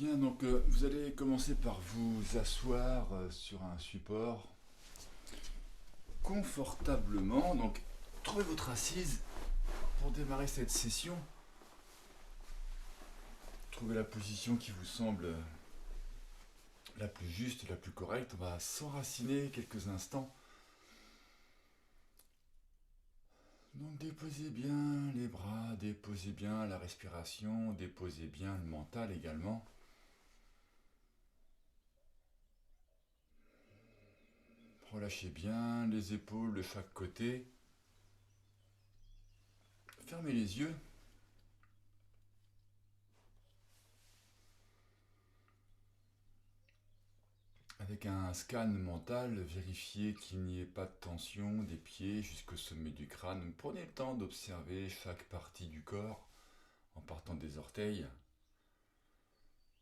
Bien, donc vous allez commencer par vous asseoir sur un support confortablement. Donc trouvez votre assise pour démarrer cette session. Trouvez la position qui vous semble la plus juste, la plus correcte. On va s'enraciner quelques instants. Donc déposez bien les bras, déposez bien la respiration, déposez bien le mental également. Relâchez bien les épaules de chaque côté. Fermez les yeux. Avec un scan mental, vérifiez qu'il n'y ait pas de tension des pieds jusqu'au sommet du crâne. Prenez le temps d'observer chaque partie du corps en partant des orteils.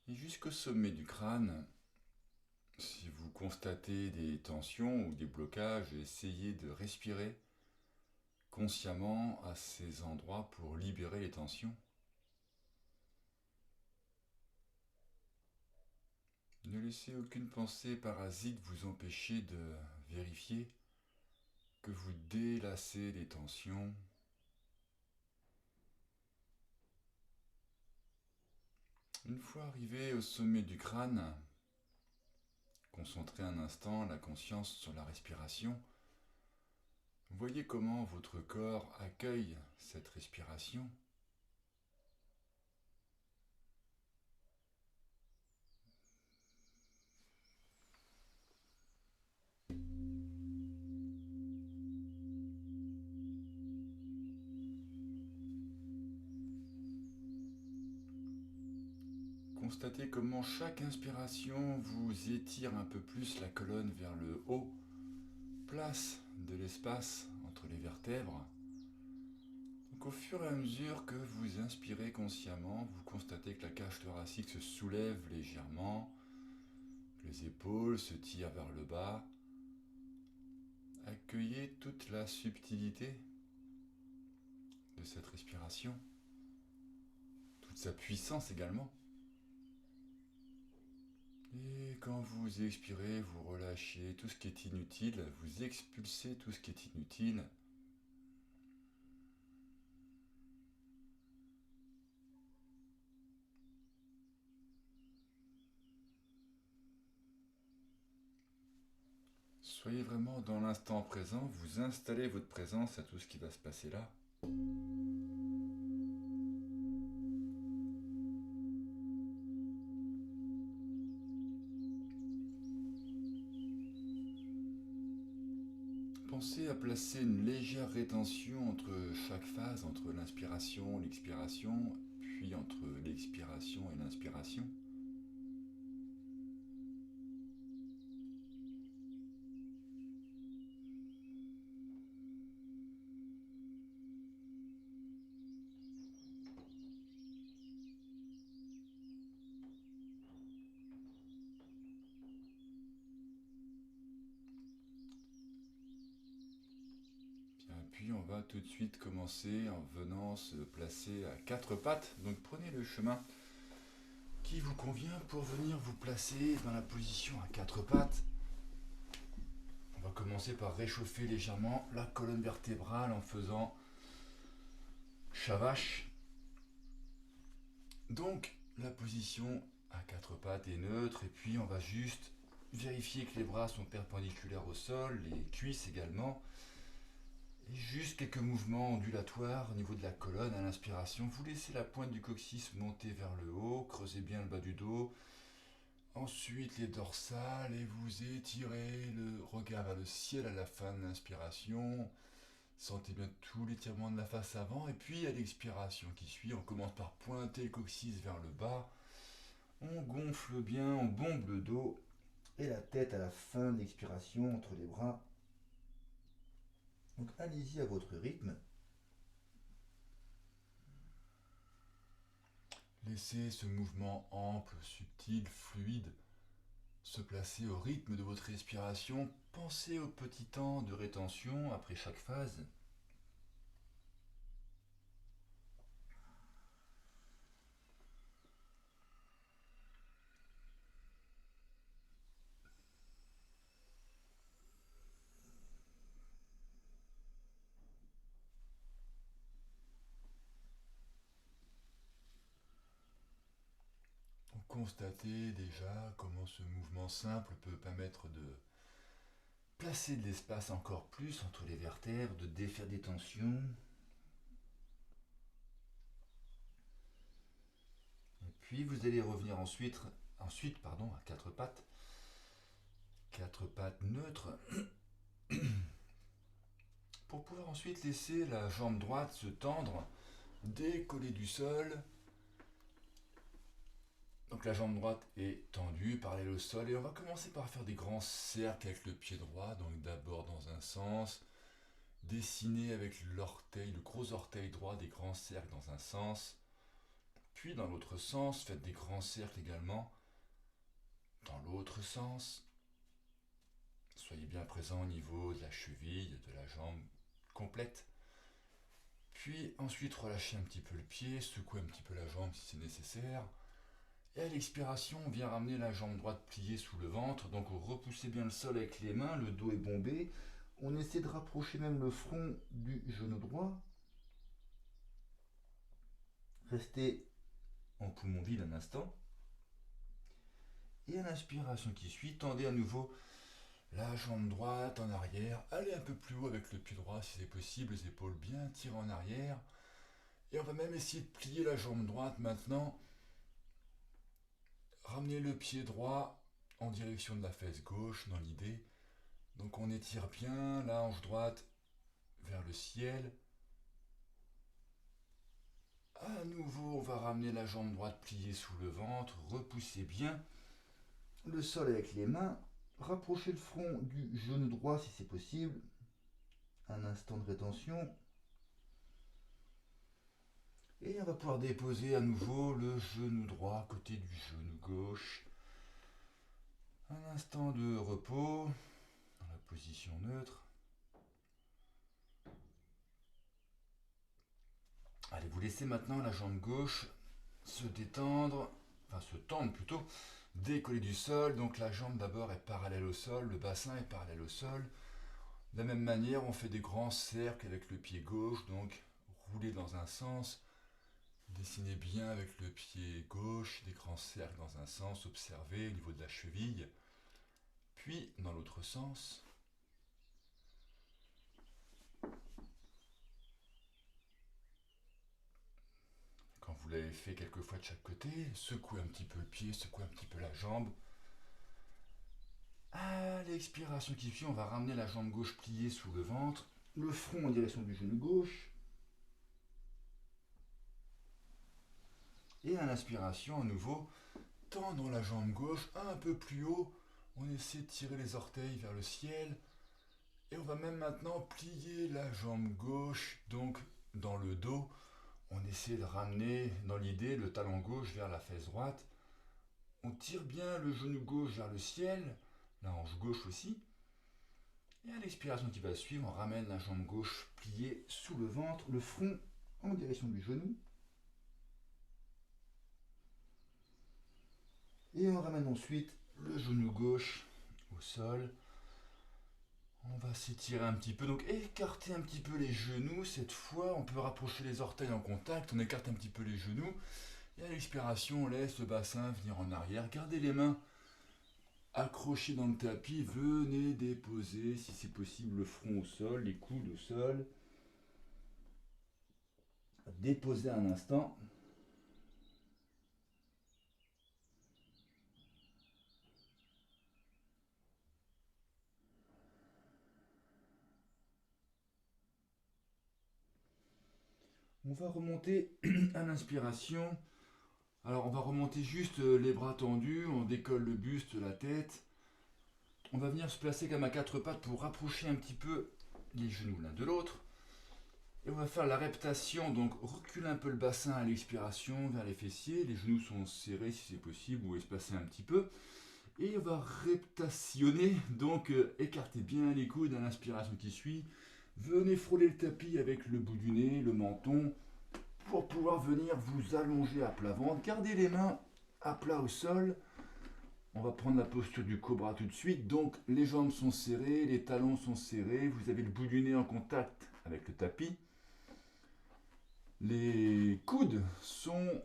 Et jusqu'au sommet du crâne, si vous constatez des tensions ou des blocages, essayez de respirer consciemment à ces endroits pour libérer les tensions. Ne laissez aucune pensée parasite vous empêcher de vérifier que vous délassez les tensions. Une fois arrivé au sommet du crâne, concentrez un instant la conscience sur la respiration. Voyez comment votre corps accueille cette respiration. Constatez comment chaque inspiration vous étire un peu plus la colonne vers le haut, place de l'espace entre les vertèbres. Donc au fur et à mesure que vous inspirez consciemment, vous constatez que la cage thoracique se soulève légèrement, les épaules se tirent vers le bas. Accueillez toute la subtilité de cette respiration, toute sa puissance également. Et quand vous expirez, vous relâchez tout ce qui est inutile, vous expulsez tout ce qui est inutile. Soyez vraiment dans l'instant présent, vous installez votre présence à tout ce qui va se passer là. Pensez à placer une légère rétention entre chaque phase, entre l'inspiration et l'expiration, puis entre l'expiration et l'inspiration. Puis on va tout de suite commencer en venant se placer à quatre pattes. Donc prenez le chemin qui vous convient pour venir vous placer dans la position à quatre pattes. On va commencer par réchauffer légèrement la colonne vertébrale en faisant Shavash. Donc la position à quatre pattes est neutre et puis on va juste vérifier que les bras sont perpendiculaires au sol, les cuisses également. Et juste quelques mouvements ondulatoires au niveau de la colonne à l'inspiration. Vous laissez la pointe du coccyx monter vers le haut, creusez bien le bas du dos. Ensuite les dorsales et vous étirez le regard vers le ciel à la fin de l'inspiration. Sentez bien tout l'étirement de la face avant. Et puis à l'expiration qui suit, on commence par pointer le coccyx vers le bas. On gonfle bien, on bombe le dos et la tête à la fin de l'expiration entre les bras. Donc allez-y à votre rythme. Laissez ce mouvement ample, subtil, fluide se placer au rythme de votre respiration. Pensez au petit temps de rétention après chaque phase. constater déjà comment ce mouvement simple peut permettre de placer de l'espace encore plus entre les vertèbres, de défaire des tensions. Et puis vous allez revenir ensuite à quatre pattes. Quatre pattes neutres. Pour pouvoir ensuite laisser la jambe droite se tendre, décoller du sol. Donc la jambe droite est tendue, parallèle au sol, et on va commencer par faire des grands cercles avec le pied droit, donc d'abord dans un sens, dessiner avec l'orteil, le gros orteil droit, des grands cercles dans un sens, puis dans l'autre sens, faites des grands cercles également, dans l'autre sens. Soyez bien présent au niveau de la cheville, de la jambe complète. Puis ensuite relâchez un petit peu le pied, secouez un petit peu la jambe si c'est nécessaire. Et à l'expiration, on vient ramener la jambe droite pliée sous le ventre. Donc repoussez bien le sol avec les mains, le dos est bombé. On essaie de rapprocher même le front du genou droit. Restez en poumon vide un instant. Et à l'inspiration qui suit, tendez à nouveau la jambe droite en arrière. Allez un peu plus haut avec le pied droit si c'est possible, les épaules bien tirées en arrière. Et on va même essayer de plier la jambe droite maintenant. Ramenez le pied droit en direction de la fesse gauche dans l'idée. Donc on étire bien la hanche droite vers le ciel. À nouveau, on va ramener la jambe droite pliée sous le ventre. Repoussez bien le sol avec les mains. Rapprochez le front du genou droit si c'est possible. Un instant de rétention. Et on va pouvoir déposer à nouveau le genou droit à côté du genou gauche. Un instant de repos dans la position neutre. Allez, vous laissez maintenant la jambe gauche se détendre, enfin se tendre plutôt, décoller du sol. Donc la jambe d'abord est parallèle au sol, le bassin est parallèle au sol. De la même manière, on fait des grands cercles avec le pied gauche, donc rouler dans un sens. Dessinez bien avec le pied gauche des grands cercles dans un sens, observez au niveau de la cheville, puis dans l'autre sens. Quand vous l'avez fait quelques fois de chaque côté, secouez un petit peu le pied, secouez un petit peu la jambe. À l'expiration qui suit, on va ramener la jambe gauche pliée sous le ventre, le front en direction du genou gauche. Et à l'inspiration, à nouveau, tendons la jambe gauche un peu plus haut. On essaie de tirer les orteils vers le ciel. Et on va même maintenant plier la jambe gauche, donc dans le dos. On essaie de ramener, dans l'idée, le talon gauche vers la fesse droite. On tire bien le genou gauche vers le ciel, la hanche gauche aussi. Et à l'expiration qui va suivre, on ramène la jambe gauche pliée sous le ventre, le front en direction du genou. Et on ramène ensuite le genou gauche au sol. On va s'étirer un petit peu, donc écarter un petit peu les genoux. Cette fois, on peut rapprocher les orteils en contact, on écarte un petit peu les genoux. Et à l'expiration, on laisse le bassin venir en arrière. Gardez les mains accrochées dans le tapis. Venez déposer, si c'est possible, le front au sol, les coudes au sol. Déposez un instant. On va remonter à l'inspiration. Alors on va remonter juste les bras tendus, on décolle le buste, la tête. On va venir se placer comme à quatre pattes pour rapprocher un petit peu les genoux l'un de l'autre. Et on va faire la reptation, donc recule un peu le bassin à l'expiration vers les fessiers. Les genoux sont serrés si c'est possible ou espacés un petit peu. Et on va reptationner, donc écartez bien les coudes à l'inspiration qui suit. Venez frôler le tapis avec le bout du nez, le menton, pour pouvoir venir vous allonger à plat ventre. Gardez les mains à plat au sol. On va prendre la posture du cobra tout de suite. Donc les jambes sont serrées, les talons sont serrés. Vous avez le bout du nez en contact avec le tapis. Les coudes sont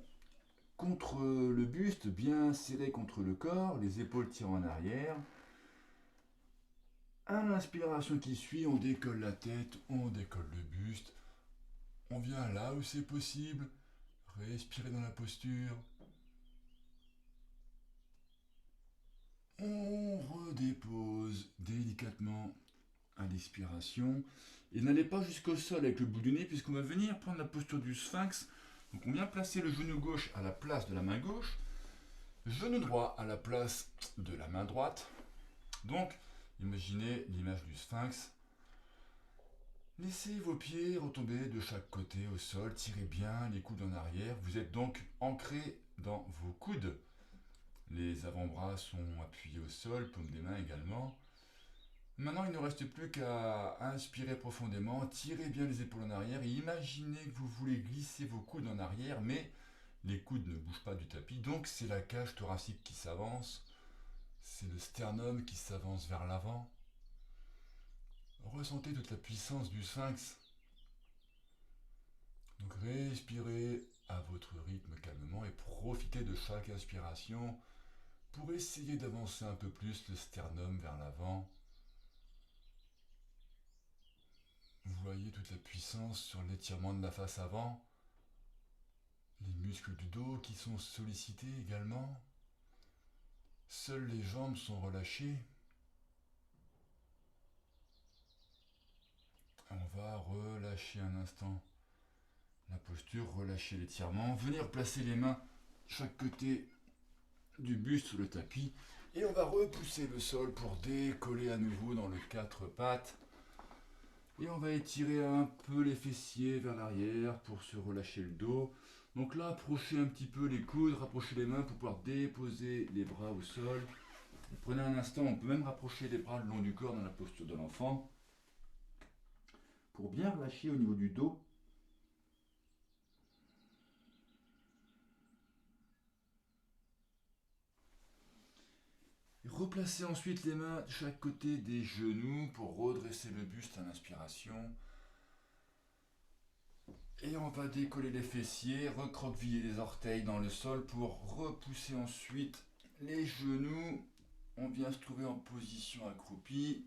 contre le buste, bien serré contre le corps, les épaules tirent en arrière. À l'inspiration qui suit, on décolle la tête, on décolle le buste. On vient là où c'est possible. Respirez dans la posture. On redépose délicatement à l'expiration. Et n'allez pas jusqu'au sol avec le bout du nez puisqu'on va venir prendre la posture du sphinx. Donc on vient placer le genou gauche à la place de la main gauche. Genou droit à la place de la main droite. Donc, imaginez l'image du sphinx. Laissez vos pieds retomber de chaque côté au sol, tirez bien les coudes en arrière. Vous êtes donc ancré dans vos coudes. Les avant-bras sont appuyés au sol, paume des mains également. Maintenant, il ne reste plus qu'à inspirer profondément, tirez bien les épaules en arrière et imaginez que vous voulez glisser vos coudes en arrière, mais les coudes ne bougent pas du tapis, donc c'est la cage thoracique qui s'avance, c'est le sternum qui s'avance vers l'avant. Ressentez toute la puissance du sphinx. Donc respirez à votre rythme calmement et profitez de chaque inspiration pour essayer d'avancer un peu plus le sternum vers l'avant. Vous voyez toute la puissance sur l'étirement de la face avant, les muscles du dos qui sont sollicités également. Seules les jambes sont relâchées. On va relâcher un instant la posture, relâcher l'étirement, venir placer les mains chaque côté du buste sur le tapis et on va repousser le sol pour décoller à nouveau dans le quatre pattes. Et on va étirer un peu les fessiers vers l'arrière pour se relâcher le dos. Donc là, approchez un petit peu les coudes, rapprochez les mains pour pouvoir déposer les bras au sol. Prenez un instant, on peut même rapprocher les bras le long du corps dans la posture de l'enfant. Pour bien relâcher au niveau du dos. Et replacez ensuite les mains de chaque côté des genoux pour redresser le buste à l'inspiration. Et on va décoller les fessiers, recroqueviller les orteils dans le sol pour repousser ensuite les genoux. On vient se trouver en position accroupie.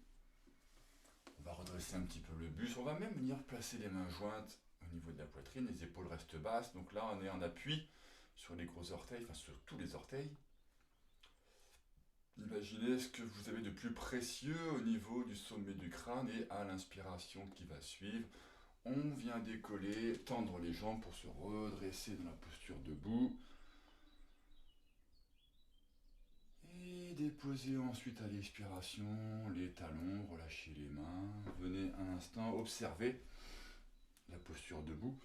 On va redresser un petit peu le buste. On va même venir placer les mains jointes au niveau de la poitrine. Les épaules restent basses. Donc là, on est en appui sur les gros orteils, enfin sur tous les orteils. Imaginez ce que vous avez de plus précieux au niveau du sommet du crâne et à l'inspiration qui va suivre. On vient décoller, tendre les jambes pour se redresser dans la posture debout. Et déposez ensuite à l'expiration les talons, relâchez les mains. Venez un instant observer la posture debout.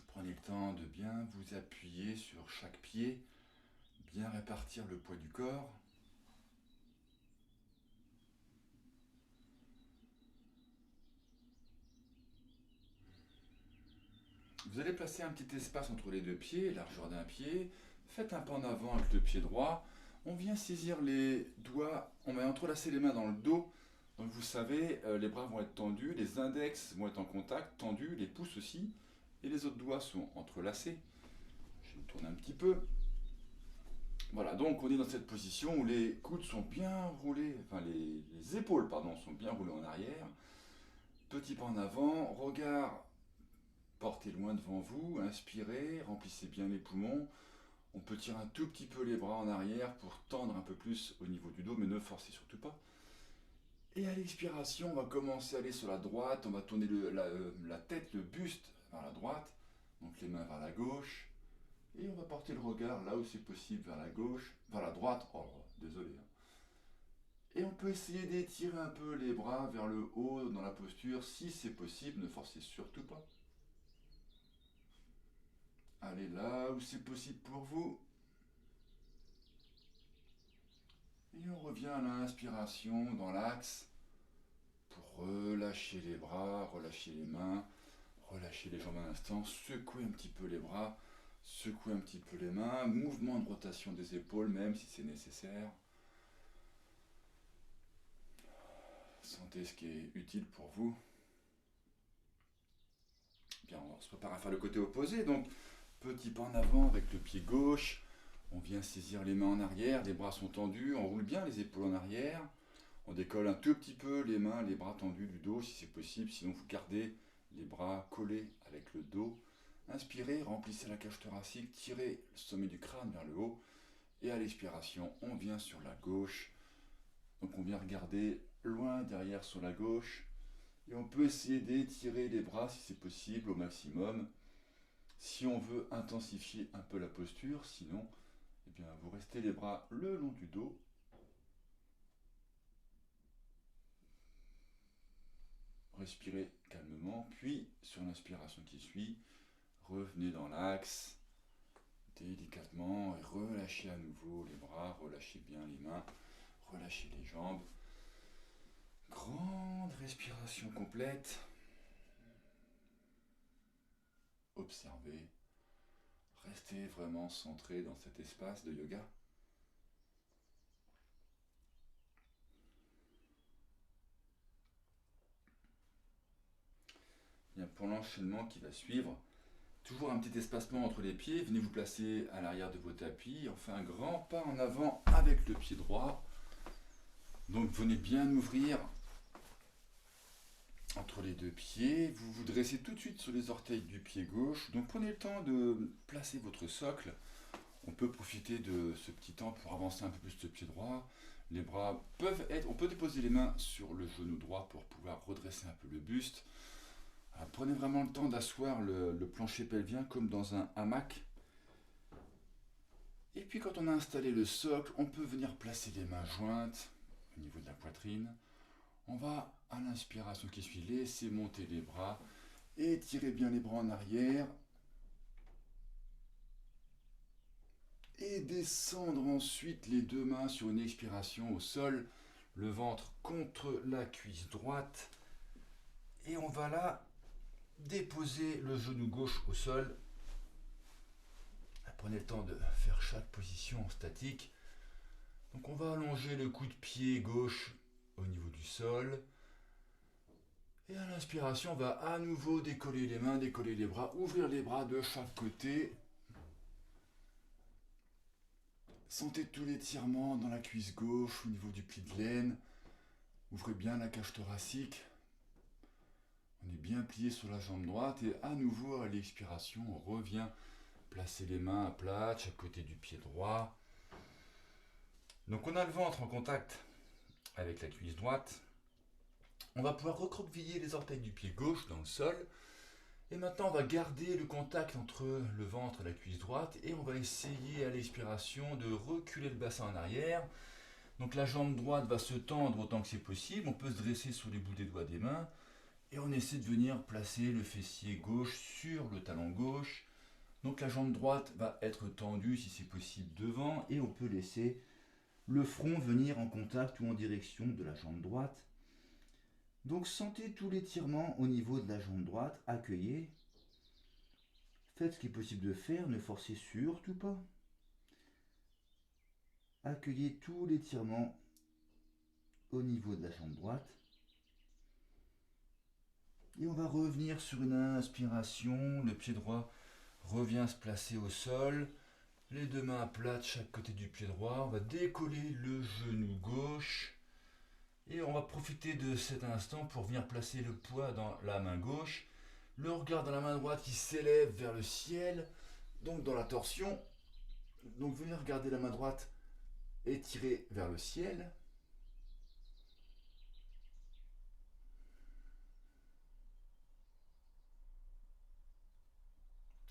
Prenez le temps de bien vous appuyer sur chaque pied, bien répartir le poids du corps. Vous allez placer un petit espace entre les deux pieds, largeur d'un pied. Faites un pas en avant avec le pied droit. On vient saisir les doigts, on va entrelacer les mains dans le dos. Donc vous savez, les bras vont être tendus, les index vont être en contact, tendus, les pouces aussi. Et les autres doigts sont entrelacés. Je vais me tourner un petit peu. Voilà, donc on est dans cette position où les coudes sont bien roulés, enfin les épaules, pardon, sont bien roulées en arrière. Petit pas en avant, regard portez loin devant vous, inspirez, remplissez bien les poumons. On peut tirer un tout petit peu les bras en arrière pour tendre un peu plus au niveau du dos, mais ne forcez surtout pas. Et à l'expiration, on va commencer à aller sur la droite, on va tourner la tête, le buste vers la droite, donc les mains vers la gauche. Et on va porter le regard là où c'est possible vers la gauche, vers la droite, oh désolé. Et on peut essayer d'étirer un peu les bras vers le haut dans la posture, si c'est possible, ne forcez surtout pas. Allez là où c'est possible pour vous. Et on revient à l'inspiration dans l'axe pour relâcher les bras, relâcher les mains, relâcher les jambes un instant, secouer un petit peu les bras, secouer un petit peu les mains, mouvement de rotation des épaules même si c'est nécessaire. Sentez ce qui est utile pour vous. Bien, on se prépare à faire le côté opposé, donc petit pas en avant avec le pied gauche. On vient saisir les mains en arrière, les bras sont tendus, on roule bien les épaules en arrière. On décolle un tout petit peu les mains, les bras tendus du dos si c'est possible, sinon vous gardez les bras collés avec le dos. Inspirez, remplissez la cage thoracique, tirez le sommet du crâne vers le haut. Et à l'expiration, on vient sur la gauche. Donc on vient regarder loin derrière sur la gauche. Et on peut essayer d'étirer les bras si c'est possible au maximum. Si on veut intensifier un peu la posture, sinon, eh bien, vous restez les bras le long du dos. Respirez calmement, puis sur l'inspiration qui suit, revenez dans l'axe délicatement et relâchez à nouveau les bras, relâchez bien les mains, relâchez les jambes. Grande respiration complète. Observez. Restez vraiment centré dans cet espace de yoga. Bien, pour l'enchaînement qui va suivre, toujours un petit espacement entre les pieds. Venez vous placer à l'arrière de vos tapis. On fait un grand pas en avant avec le pied droit. Donc venez bien ouvrir entre les deux pieds. Vous vous dressez tout de suite sur les orteils du pied gauche. Donc prenez le temps de placer votre socle. On peut profiter de ce petit temps pour avancer un peu plus le pied droit. Les bras peuvent être... On peut déposer les mains sur le genou droit pour pouvoir redresser un peu le buste. Alors, prenez vraiment le temps d'asseoir le plancher pelvien comme dans un hamac. Et puis quand on a installé le socle, on peut venir placer les mains jointes au niveau de la poitrine. On va, à l'inspiration qui suit, laisser monter les bras. Étirez bien les bras en arrière. Et descendre ensuite les deux mains sur une expiration au sol. Le ventre contre la cuisse droite. Et on va là déposer le genou gauche au sol. Prenez le temps de faire chaque position statique. Donc on va allonger le coup de pied gauche au niveau du sol. Et à l'inspiration, on va à nouveau décoller les mains, décoller les bras, ouvrir les bras de chaque côté. Sentez tout l'étirement dans la cuisse gauche, au niveau du pli de laine. Ouvrez bien la cage thoracique. On est bien plié sur la jambe droite et à nouveau à l'expiration, on revient placer les mains à plat, chaque côté du pied droit. Donc on a le ventre en contact avec la cuisse droite. On va pouvoir recroqueviller les orteils du pied gauche dans le sol. Et maintenant on va garder le contact entre le ventre et la cuisse droite et on va essayer à l'expiration de reculer le bassin en arrière. Donc la jambe droite va se tendre autant que c'est possible. On peut se dresser sur les bouts des doigts des mains. Et on essaie de venir placer le fessier gauche sur le talon gauche. Donc la jambe droite va être tendue si c'est possible devant et on peut laisser le front venir en contact ou en direction de la jambe droite. Donc sentez tout l'étirement au niveau de la jambe droite, accueillez. Faites ce qui est possible de faire, ne forcez surtout pas. Accueillez tout l'étirement au niveau de la jambe droite. Et on va revenir sur une inspiration, le pied droit revient se placer au sol, les deux mains à plat de chaque côté du pied droit, on va décoller le genou gauche et on va profiter de cet instant pour venir placer le poids dans la main gauche, le regard dans la main droite qui s'élève vers le ciel, donc dans la torsion, donc venir regarder la main droite étirée vers le ciel.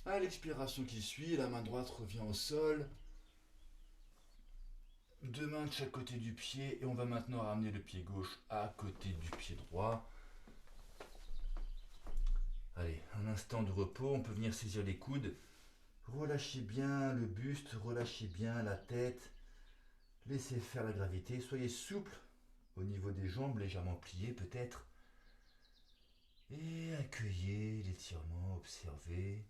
À l'expiration qui suit, la main droite revient au sol. Deux mains de chaque côté du pied et on va maintenant ramener le pied gauche à côté du pied droit. Allez, un instant de repos, on peut venir saisir les coudes. Relâchez bien le buste, relâchez bien la tête. Laissez faire la gravité, soyez souple au niveau des jambes, légèrement pliées peut-être. Et accueillez l'étirement, observez.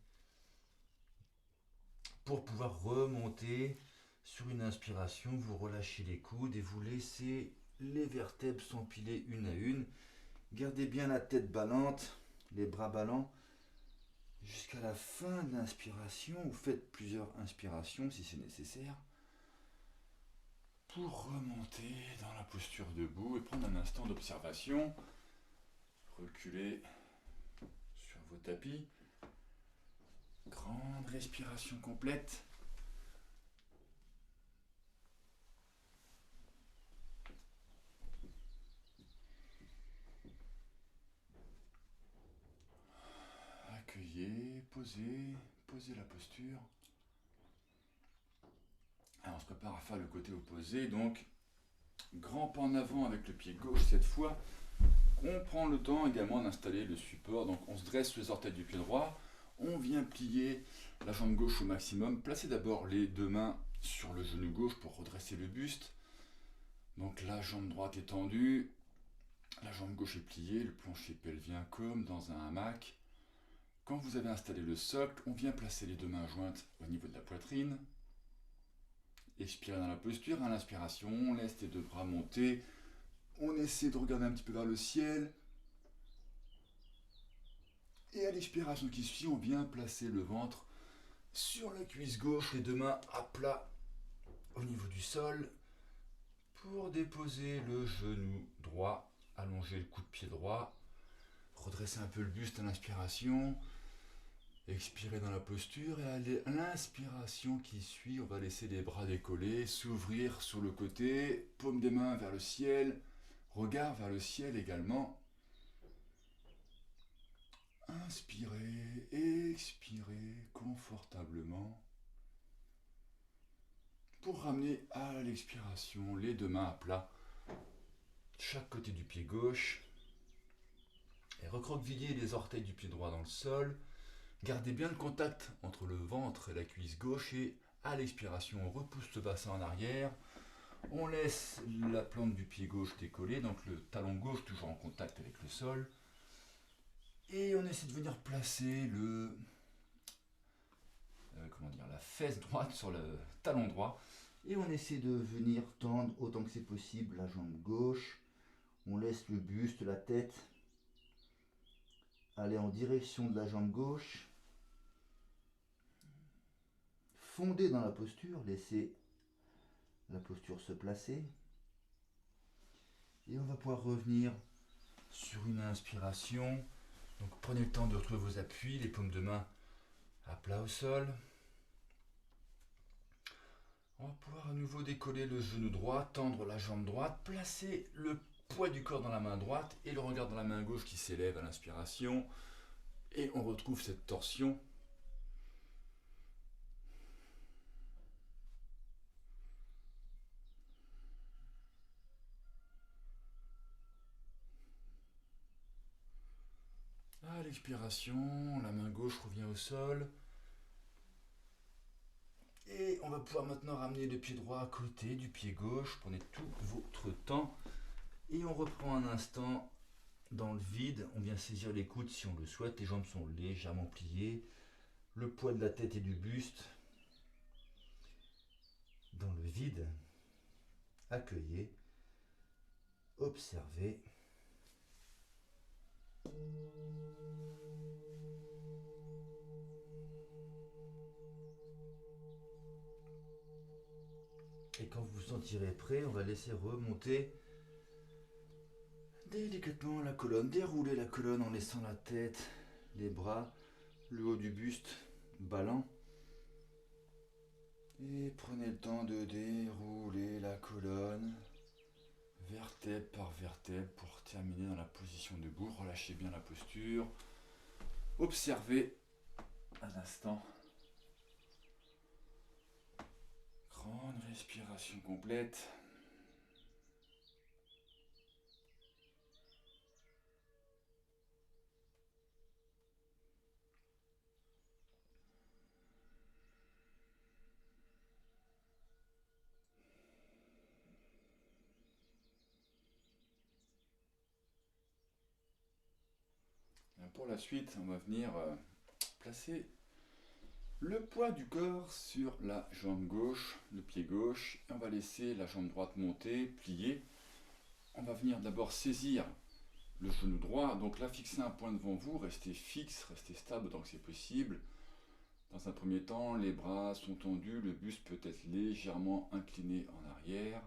Pour pouvoir remonter sur une inspiration, vous relâchez les coudes et vous laissez les vertèbres s'empiler une à une. Gardez bien la tête ballante, les bras ballants. Jusqu'à la fin de l'inspiration, vous faites plusieurs inspirations si c'est nécessaire pour remonter dans la posture debout et prendre un instant d'observation. Reculez sur vos tapis. Grande respiration complète. Accueillez, posez la posture. Alors on se prépare à faire le côté opposé, donc grand pas en avant avec le pied gauche cette fois. On prend le temps également d'installer le support, donc on se dresse sur les orteils du pied droit, on vient plier la jambe gauche au maximum, placez d'abord les deux mains sur le genou gauche pour redresser le buste. Donc la jambe droite est tendue, la jambe gauche est pliée, le plancher pelvien comme dans un hamac. Quand vous avez installé le socle, on vient placer les deux mains jointes au niveau de la poitrine. Expirez dans la posture, à l'inspiration, on laisse les deux bras monter. On essaie de regarder un petit peu vers le ciel. Et à l'expiration qui suit, on vient placer le ventre sur la cuisse gauche, les deux mains à plat au niveau du sol pour déposer le genou droit, allonger le coude de pied droit, redresser un peu le buste à l'inspiration. Expirez dans la posture et à l'inspiration qui suit, on va laisser les bras décollés, s'ouvrir sur le côté, paume des mains vers le ciel, regard vers le ciel également. Inspirez, expirez confortablement pour ramener à l'expiration les deux mains à plat, chaque côté du pied gauche, et recroqueviller les orteils du pied droit dans le sol. Gardez bien le contact entre le ventre et la cuisse gauche et à l'expiration, on repousse le bassin en arrière. On laisse la plante du pied gauche décoller, donc le talon gauche toujours en contact avec le sol. Et on essaie de venir placer la fesse droite sur le talon droit. Et on essaie de venir tendre autant que c'est possible la jambe gauche. On laisse le buste, la tête aller en direction de la jambe gauche. Fondez dans la posture, laissez la posture se placer. Et on va pouvoir revenir sur une inspiration. Donc prenez le temps de retrouver vos appuis, les paumes de main à plat au sol. On va pouvoir à nouveau décoller le genou droit, tendre la jambe droite, placer le poids du corps dans la main droite et le regard dans la main gauche qui s'élève à l'inspiration. Et on retrouve cette torsion. À l'expiration, la main gauche revient au sol. Et on va pouvoir maintenant ramener le pied droit à côté du pied gauche. Prenez tout votre temps. Et on reprend un instant dans le vide. On vient saisir les coudes si on le souhaite. Les jambes sont légèrement pliées. Le poids de la tête et du buste. Dans le vide. Accueillez. Observez. Et quand vous vous sentirez prêt, on va laisser remonter délicatement la colonne. Dérouler la colonne en laissant la tête, les bras, le haut du buste ballant. Et prenez le temps de dérouler la colonne, vertèbre par vertèbre, pour terminer dans la position debout. Relâchez bien la posture. Observez un instant. Grande respiration complète. Pour la suite, on va venir placer le poids du corps sur la jambe gauche, le pied gauche, et on va laisser la jambe droite monter, plier. On va venir d'abord saisir le genou droit. Donc là, fixez un point devant vous, restez fixe, restez stable tant que c'est possible. Dans un premier temps, les bras sont tendus, le buste peut être légèrement incliné en arrière.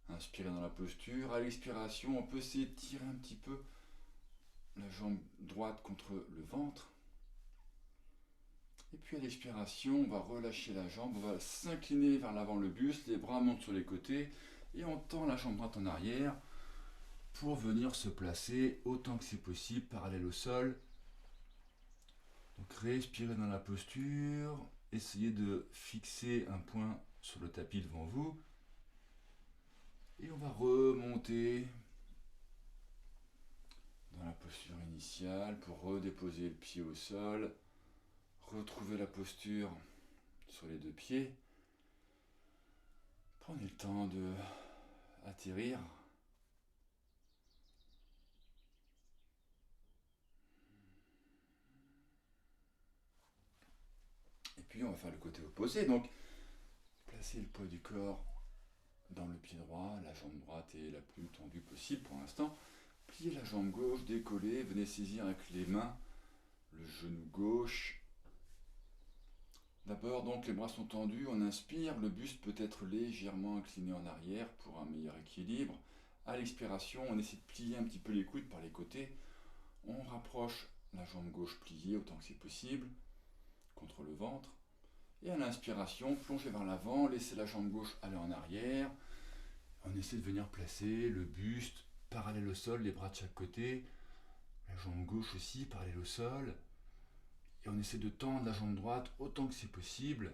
Inspirez dans la posture. À l'expiration, on peut s'étirer un petit peu la jambe droite contre le ventre. Et puis à l'expiration, on va relâcher la jambe, on va s'incliner vers l'avant le buste, les bras montent sur les côtés et on tend la jambe droite en arrière pour venir se placer autant que c'est possible parallèle au sol. Donc respirez dans la posture, essayez de fixer un point sur le tapis devant vous et on va remonter dans la posture initiale pour redéposer le pied au sol, retrouver la posture sur les deux pieds. Prenez le temps de atterrir. Et puis on va faire le côté opposé. Donc placez le poids du corps dans le pied droit, la jambe droite est la plus tendue possible pour l'instant. Pliez la jambe gauche, décollez, venez saisir avec les mains le genou gauche. D'abord, donc, les bras sont tendus, on inspire, le buste peut être légèrement incliné en arrière pour un meilleur équilibre. À l'expiration, on essaie de plier un petit peu les coudes par les côtés. On rapproche la jambe gauche pliée autant que c'est possible contre le ventre. Et à l'inspiration, plongez vers l'avant, laissez la jambe gauche aller en arrière. On essaie de venir placer le buste parallèle au sol, les bras de chaque côté. La jambe gauche aussi parallèle au sol. Et on essaie de tendre la jambe droite autant que c'est possible.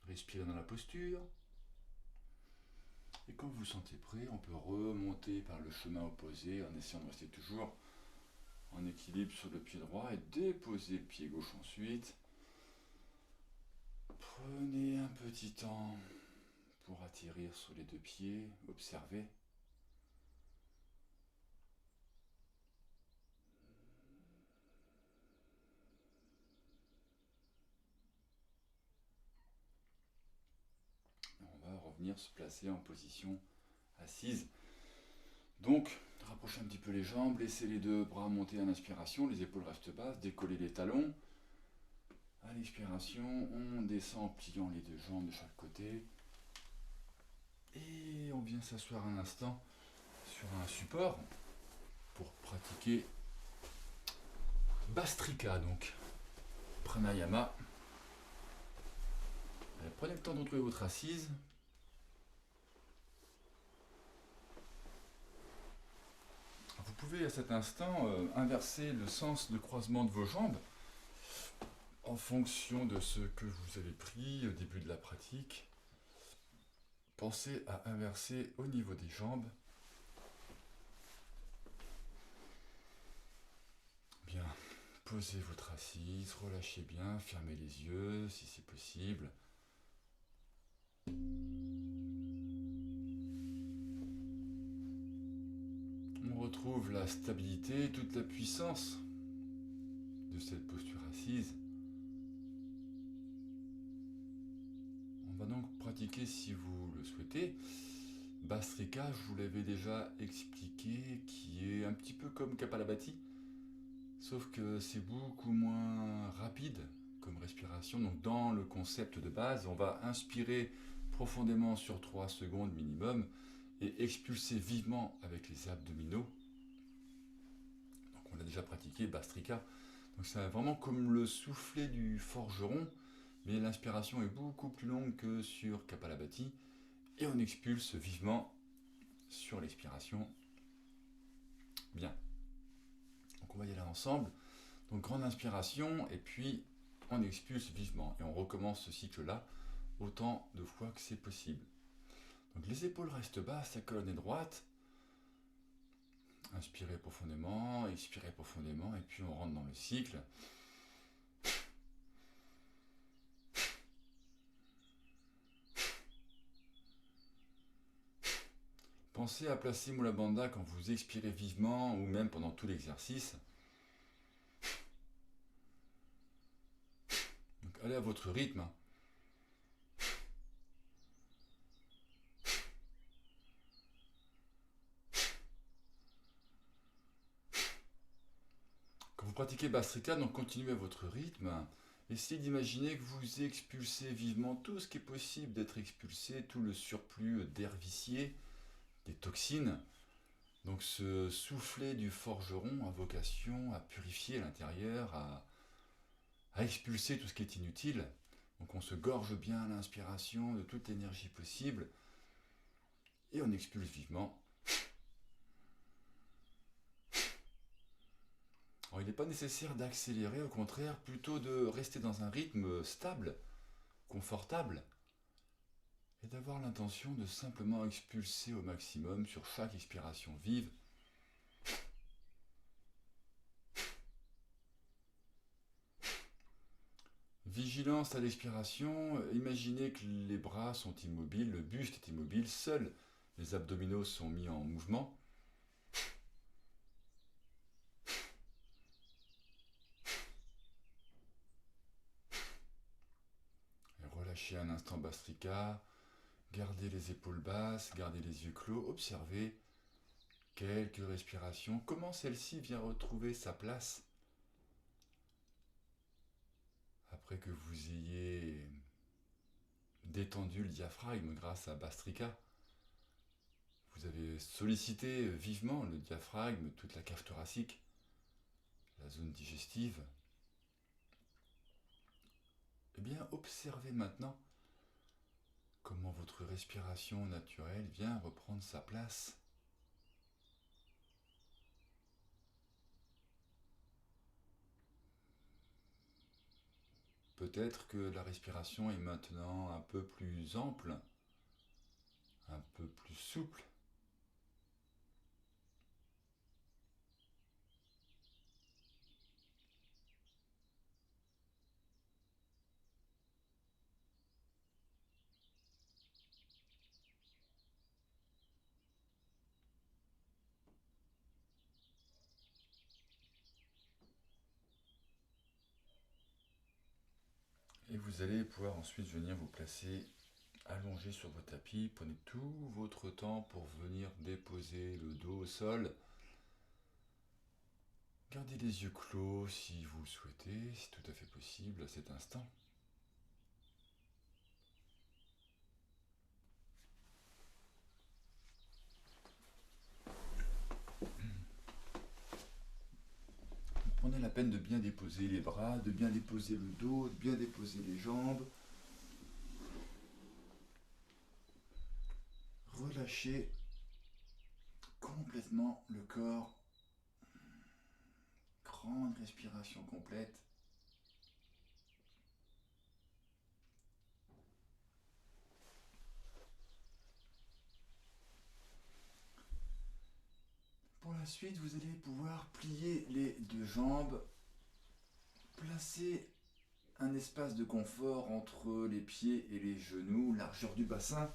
Respirez dans la posture. Et quand vous vous sentez prêt, on peut remonter par le chemin opposé en essayant de rester toujours en équilibre sur le pied droit et déposer le pied gauche ensuite. Prenez un petit temps pour atterrir sur les deux pieds, observez. On va revenir se placer en position assise. Donc, rapprochez un petit peu les jambes, laissez les deux bras monter à l'inspiration, les épaules restent basses, décollez les talons. À l'expiration, on descend en pliant les deux jambes de chaque côté. Et on vient s'asseoir un instant sur un support pour pratiquer Bhastrika, donc pranayama. Prenez le temps de trouver votre assise. Vous pouvez à cet instant inverser le sens de croisement de vos jambes en fonction de ce que vous avez pris au début de la pratique. Pensez à inverser au niveau des jambes. Bien, posez votre assise, relâchez bien, fermez les yeux si c'est possible. On retrouve la stabilité, toute la puissance de cette posture assise. On va donc pratiquer, si vous le souhaitez, Bhastrika, je vous l'avais déjà expliqué, qui est un petit peu comme Kapalabhati, sauf que c'est beaucoup moins rapide comme respiration. Donc dans le concept de base, on va inspirer profondément sur 3 secondes minimum et expulser vivement avec les abdominaux. Donc on a déjà pratiqué Bhastrika. Donc c'est vraiment comme le soufflet du forgeron, mais l'inspiration est beaucoup plus longue que sur Kapalabhati et on expulse vivement sur l'expiration. Bien. Donc on va y aller ensemble. Donc grande inspiration et puis on expulse vivement et on recommence ce cycle-là autant de fois que c'est possible. Donc les épaules restent basses, la colonne est droite. Inspirez profondément, expirez profondément et puis on rentre dans le cycle. Pensez à placer Mula Bandha quand vous expirez vivement ou même pendant tout l'exercice. Donc allez à votre rythme. pratiquez Bastrika, donc continuez à votre rythme. Essayez d'imaginer que vous expulsez vivement tout ce qui est possible d'être expulsé, tout le surplus d'air vicié, des toxines. Donc ce soufflet du forgeron a vocation à purifier l'intérieur, à expulser tout ce qui est inutile. Donc on se gorge bien à l'inspiration de toute l'énergie possible et on expulse vivement. Alors, il n'est pas nécessaire d'accélérer, au contraire, plutôt de rester dans un rythme stable, confortable, et d'avoir l'intention de simplement expulser au maximum sur chaque expiration vive. Vigilance à l'expiration, imaginez que les bras sont immobiles, le buste est immobile, seuls les abdominaux sont mis en mouvement. Relâchez un instant Bastrika, gardez les épaules basses, gardez les yeux clos, observez quelques respirations, comment celle-ci vient retrouver sa place après que vous ayez détendu le diaphragme grâce à Bastrika. Vous avez sollicité vivement le diaphragme, toute la cage thoracique, la zone digestive. Eh bien, observez maintenant comment votre respiration naturelle vient reprendre sa place. Peut-être que la respiration est maintenant un peu plus ample, un peu plus souple. Et vous allez pouvoir ensuite venir vous placer allongé sur vos tapis. Prenez tout votre temps pour venir déposer le dos au sol. Gardez les yeux clos si vous le souhaitez, c'est tout à fait possible à cet instant. Prenez la peine de bien déposer les bras, de bien déposer le dos, de bien déposer les jambes. Relâchez complètement le corps. Grande respiration complète. Pour la suite, vous allez pouvoir plier les deux jambes, placer un espace de confort entre les pieds et les genoux, largeur du bassin.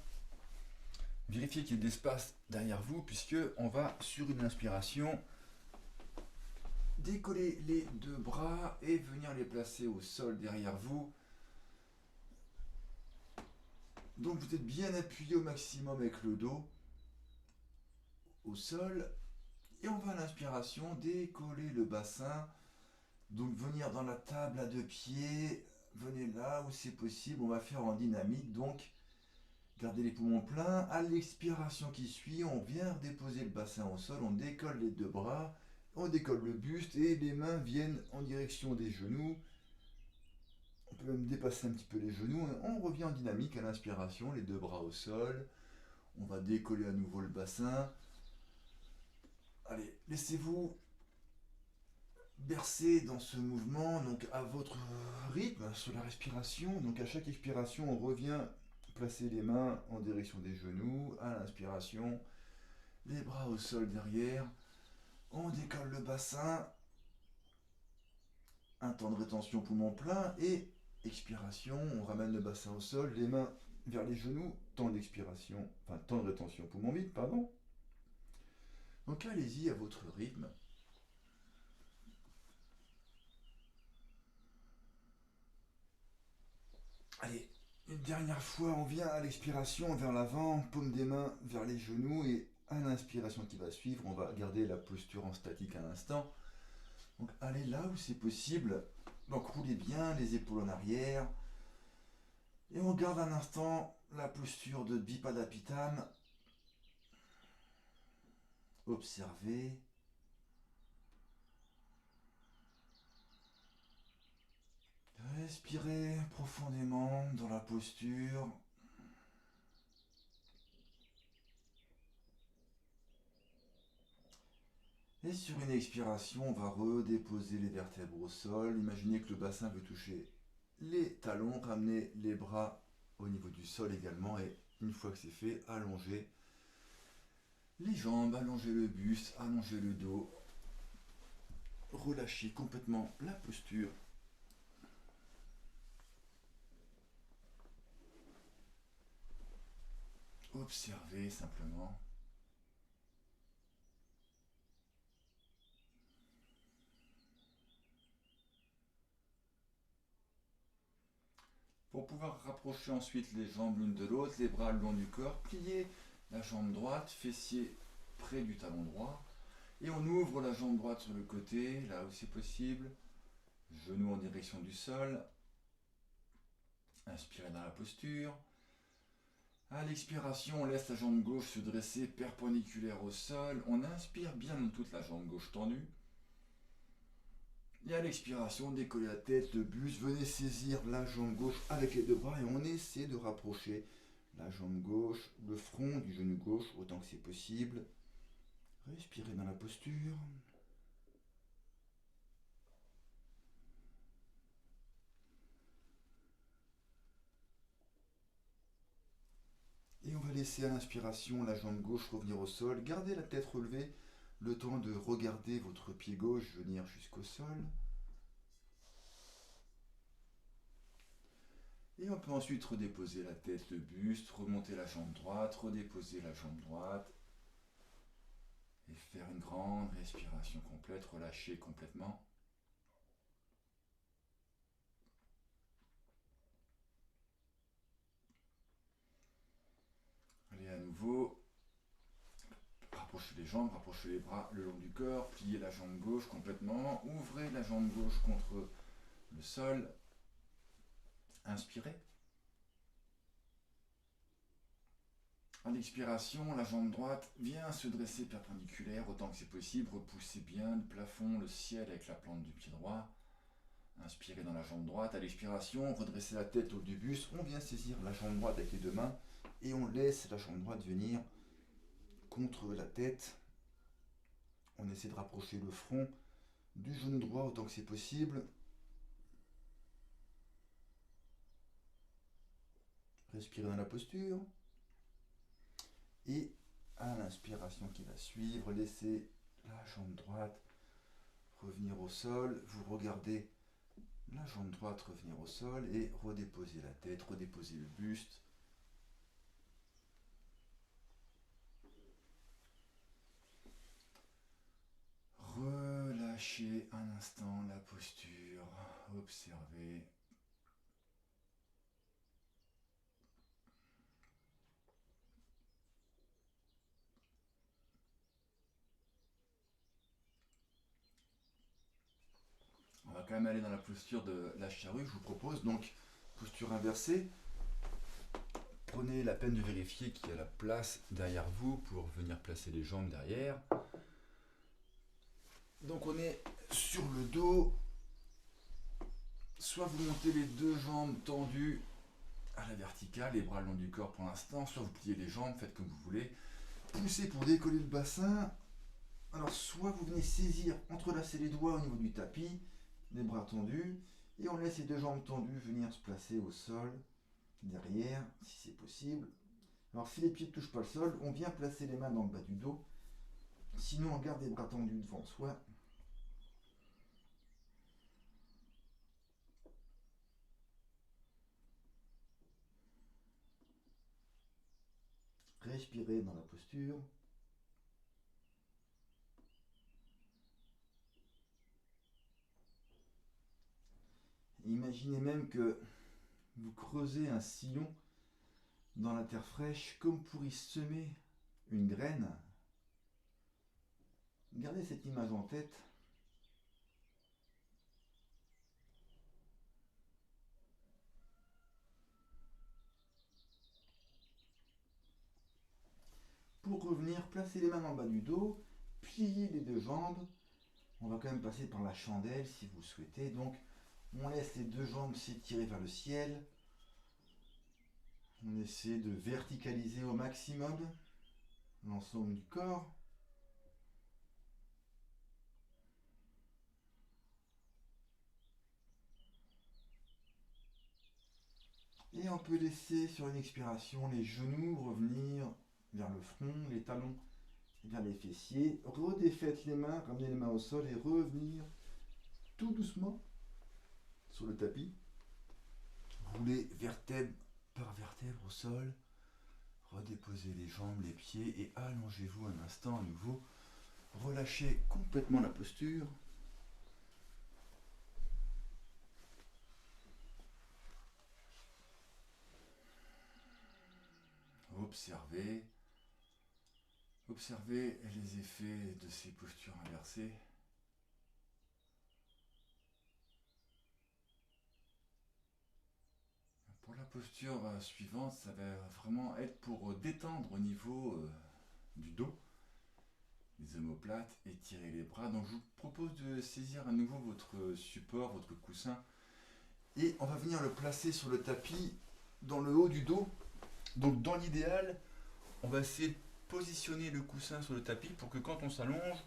Vérifiez qu'il y ait de l'espace derrière vous, puisque on va, sur une inspiration, décoller les deux bras et venir les placer au sol derrière vous. Donc vous êtes bien appuyé au maximum avec le dos au sol. Et on va à l'inspiration décoller le bassin. Donc venir dans la table à deux pieds. Venez là où c'est possible. On va faire en dynamique. Donc gardez les poumons pleins. À l'expiration qui suit, on vient déposer le bassin au sol. On décolle les deux bras. On décolle le buste et les mains viennent en direction des genoux. On peut même dépasser un petit peu les genoux. On revient en dynamique à l'inspiration, les deux bras au sol. On va décoller à nouveau le bassin. Allez, laissez-vous bercer dans ce mouvement, donc à votre rythme, sur la respiration. Donc à chaque expiration, on revient placer les mains en direction des genoux. À l'inspiration, les bras au sol derrière. On décolle le bassin. Un temps de rétention poumon plein et expiration, on ramène le bassin au sol, les mains vers les genoux, temps d'expiration, enfin temps de rétention poumon vide, pardon. Donc allez-y à votre rythme. Allez, une dernière fois, on vient à l'expiration vers l'avant, paume des mains vers les genoux et à l'inspiration qui va suivre, on va garder la posture en statique un instant. Donc allez là où c'est possible. Donc roulez bien les épaules en arrière. Et on garde un instant la posture de Bipadapitam. Observez. Respirez profondément dans la posture. Et sur une expiration, on va redéposer les vertèbres au sol. Imaginez que le bassin veut toucher les talons, ramener les bras au niveau du sol également. Et une fois que c'est fait, allongez les jambes, allongez le buste, allongez le dos. Relâchez complètement la posture. Observez simplement. Pour pouvoir rapprocher ensuite les jambes l'une de l'autre, les bras le long du corps, pliez la jambe droite, fessier près du talon droit. Et on ouvre la jambe droite sur le côté, là où c'est possible. Genou en direction du sol. Inspirez dans la posture. À l'expiration, on laisse la jambe gauche se dresser perpendiculaire au sol. On inspire bien dans toute la jambe gauche tendue. Et à l'expiration, décollez la tête, le buste. Venez saisir la jambe gauche avec les deux bras et on essaie de rapprocher la jambe gauche, le front du genou gauche autant que c'est possible. Respirez dans la posture. Et on va laisser à l'inspiration la jambe gauche revenir au sol. Gardez la tête relevée, le temps de regarder votre pied gauche venir jusqu'au sol. Et on peut ensuite redéposer la tête, le buste, remonter la jambe droite, redéposer la jambe droite. Et faire une grande respiration complète, relâcher complètement. Allez à nouveau. Rapprochez les jambes, rapprochez les bras le long du corps, pliez la jambe gauche complètement, ouvrez la jambe gauche contre le sol. Inspirez. À l'expiration, la jambe droite vient se dresser perpendiculaire autant que c'est possible. Repoussez bien le plafond, le ciel avec la plante du pied droit. Inspirez dans la jambe droite. À l'expiration, redressez la tête au haut du buste. On vient saisir la jambe droite avec les deux mains et on laisse la jambe droite venir contre la tête. On essaie de rapprocher le front du genou droit autant que c'est possible. Respirez dans la posture. Et à l'inspiration qui va suivre, laissez la jambe droite revenir au sol. Vous regardez la jambe droite revenir au sol et redéposez la tête, redéposez le buste. Relâchez un instant la posture, observez. On va quand même aller dans la posture de la charrue, je vous propose. Donc, posture inversée. Prenez la peine de vérifier qu'il y a la place derrière vous pour venir placer les jambes derrière. Donc on est sur le dos. Soit vous montez les deux jambes tendues à la verticale, les bras le long du corps pour l'instant, soit vous pliez les jambes, faites comme vous voulez. Poussez pour décoller le bassin. Alors soit vous venez saisir, entrelacer les doigts au niveau du tapis, les bras tendus, et on laisse les deux jambes tendues venir se placer au sol, derrière, si c'est possible. Alors si les pieds ne touchent pas le sol, on vient placer les mains dans le bas du dos. Sinon on garde les bras tendus devant soi. Respirez dans la posture. Imaginez même que vous creusez un sillon dans la terre fraîche comme pour y semer une graine. Gardez cette image en tête. Pour revenir, placez les mains dans le bas du dos, pliez les deux jambes. On va quand même passer par la chandelle si vous le souhaitez. Donc, on laisse les deux jambes s'étirer vers le ciel. On essaie de verticaliser au maximum l'ensemble du corps. Et on peut laisser sur une expiration les genoux revenir vers le front, les talons vers les fessiers. Redéfaites les mains, ramenez les mains au sol et revenir tout doucement sur le tapis. Roulez vertèbre par vertèbre au sol. Redéposez les jambes, les pieds et allongez-vous un instant à nouveau. Relâchez complètement la posture. Observez. Observez les effets de ces postures inversées. Pour la posture suivante, ça va vraiment être pour détendre au niveau du dos, les omoplates, étirer les bras. Donc je vous propose de saisir à nouveau votre support, votre coussin, et on va venir le placer sur le tapis dans le haut du dos. Donc dans l'idéal, on va essayer de positionner le coussin sur le tapis pour que quand on s'allonge,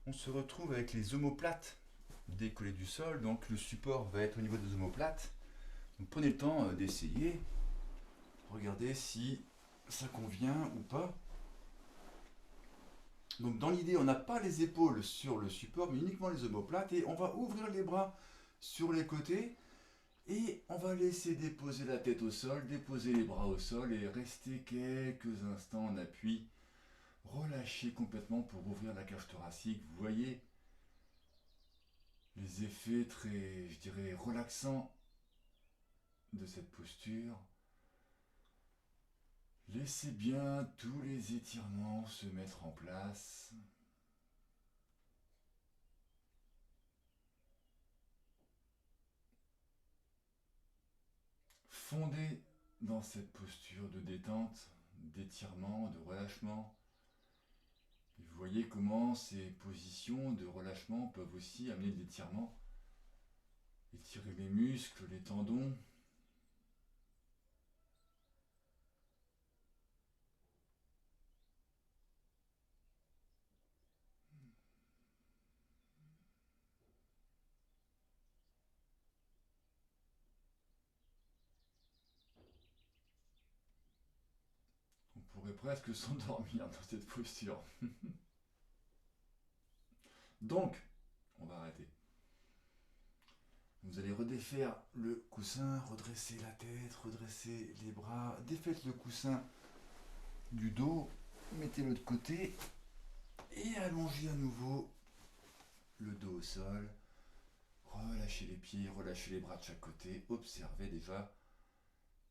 on se retrouve avec les omoplates décollées du sol. Donc le support va être au niveau des omoplates. Donc prenez le temps d'essayer. Regardez si ça convient ou pas. Donc dans l'idée, on n'a pas les épaules sur le support, mais uniquement les omoplates. Et on va ouvrir les bras sur les côtés. Et on va laisser déposer la tête au sol, déposer les bras au sol et rester quelques instants en appui. Relâchez complètement pour ouvrir la cage thoracique. Vous voyez les effets très, je dirais, relaxants de cette posture. Laissez bien tous les étirements se mettre en place. Fondez dans cette posture de détente, d'étirement, de relâchement. Et vous voyez comment ces positions de relâchement peuvent aussi amener de l'étirement. Étirer les muscles, les tendons. On pourrait presque s'endormir dans cette posture. Donc, on va arrêter. Vous allez redéfaire le coussin, redresser la tête, redresser les bras, défaites le coussin du dos, mettez-le de côté et allongez à nouveau le dos au sol. Relâchez les pieds, relâchez les bras de chaque côté. Observez déjà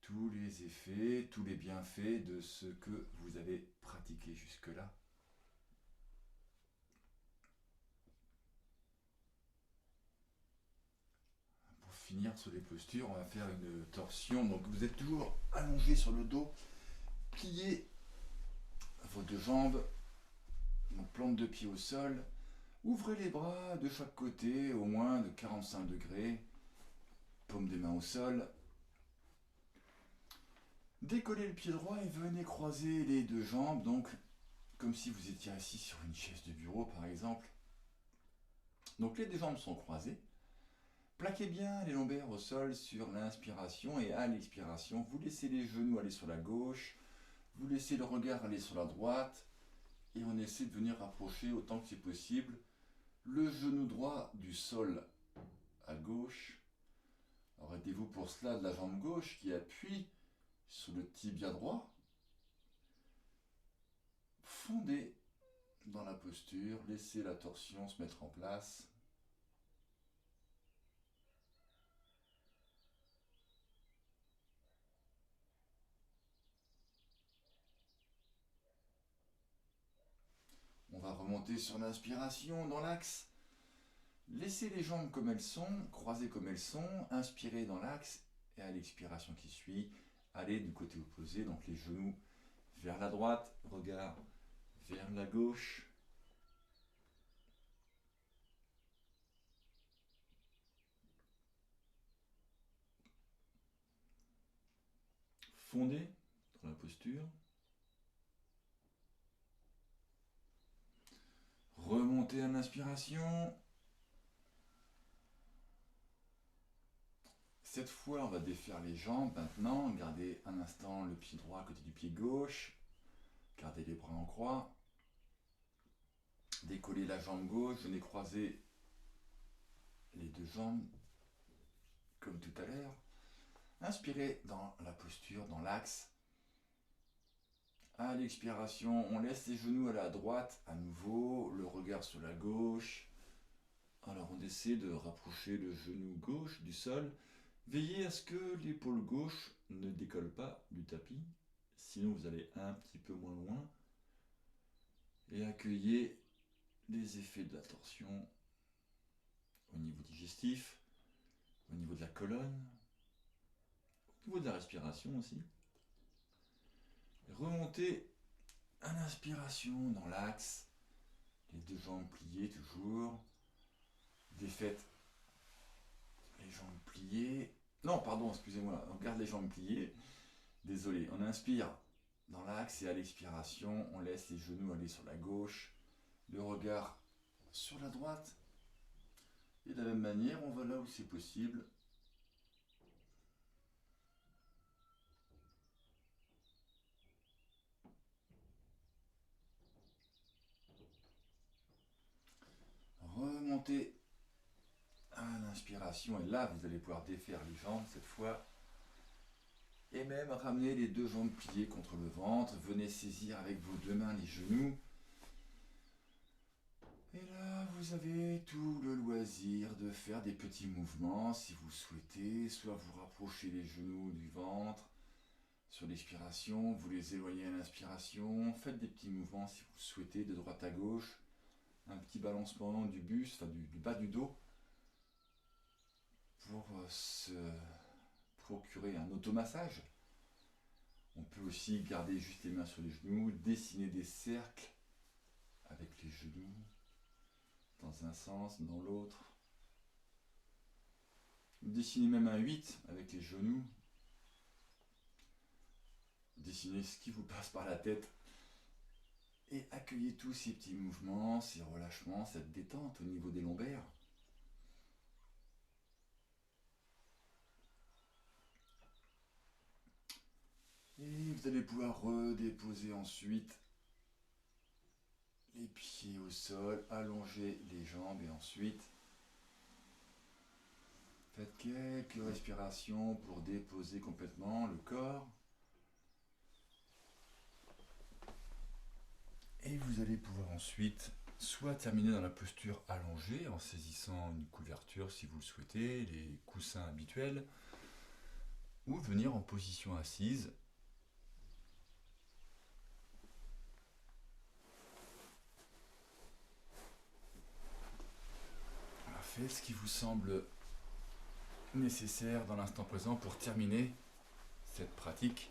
tous les effets, tous les bienfaits de ce que vous avez pratiqué jusque-là. Pour finir sur les postures, on va faire une torsion. Donc vous êtes toujours allongé sur le dos, pliez vos deux jambes, donc plante de pied au sol. Ouvrez les bras de chaque côté, au moins de 45 degrés. Paume des mains au sol. Décollez le pied droit et venez croiser les deux jambes, donc comme si vous étiez assis sur une chaise de bureau par exemple. Donc les deux jambes sont croisées. Plaquez bien les lombaires au sol sur l'inspiration et à l'expiration, vous laissez les genoux aller sur la gauche, vous laissez le regard aller sur la droite et on essaie de venir rapprocher autant que c'est possible le genou droit du sol à gauche. Alors aidez-vous pour cela de la jambe gauche qui appuie sur le tibia droit. Fondez dans la posture, laissez la torsion se mettre en place. On va remonter sur l'inspiration dans l'axe. Laissez les jambes comme elles sont, croisées comme elles sont, inspirez dans l'axe et à l'expiration qui suit, allez du côté opposé, donc les genoux vers la droite, regard vers la gauche. Fondez dans la posture. Remontez à l'inspiration. Cette fois, on va défaire les jambes maintenant. Gardez un instant le pied droit à côté du pied gauche. Gardez les bras en croix. Décollez la jambe gauche. Venez croiser les deux jambes comme tout à l'heure. Inspirez dans la posture, dans l'axe. À l'expiration, on laisse les genoux à la droite à nouveau, le regard sur la gauche. Alors on essaie de rapprocher le genou gauche du sol. Veillez à ce que l'épaule gauche ne décolle pas du tapis, sinon vous allez un petit peu moins loin. Et accueillez les effets de la torsion au niveau digestif, au niveau de la colonne, au niveau de la respiration aussi. Remontez à l'inspiration dans l'axe, les deux jambes pliées toujours. Défaites les jambes pliées. Non, pardon, excusez-moi, on garde les jambes pliées. Désolé, on inspire dans l'axe et à l'expiration, on laisse les genoux aller sur la gauche, le regard sur la droite. Et de la même manière, on va là où c'est possible. Remontez à l'inspiration et là, vous allez pouvoir défaire les jambes cette fois. Et même ramener les deux jambes pliées contre le ventre. Venez saisir avec vos deux mains les genoux. Et là, vous avez tout le loisir de faire des petits mouvements si vous souhaitez. Soit vous rapprochez les genoux du ventre. Sur l'expiration, vous les éloignez à l'inspiration. Faites des petits mouvements si vous souhaitez, de droite à gauche. Un petit balancement du buste, enfin du bas du dos. Pour se procurer un automassage. On peut aussi garder juste les mains sur les genoux, dessiner des cercles avec les genoux, dans un sens, dans l'autre. Dessinez même un 8 avec les genoux. Dessinez ce qui vous passe par la tête. Et accueillez tous ces petits mouvements, ces relâchements, cette détente au niveau des lombaires. Et vous allez pouvoir redéposer ensuite les pieds au sol, allonger les jambes et ensuite faites quelques respirations pour déposer complètement le corps. Et vous allez pouvoir ensuite soit terminer dans la posture allongée en saisissant une couverture si vous le souhaitez, les coussins habituels, ou venir en position assise. Faites ce qui vous semble nécessaire dans l'instant présent pour terminer cette pratique.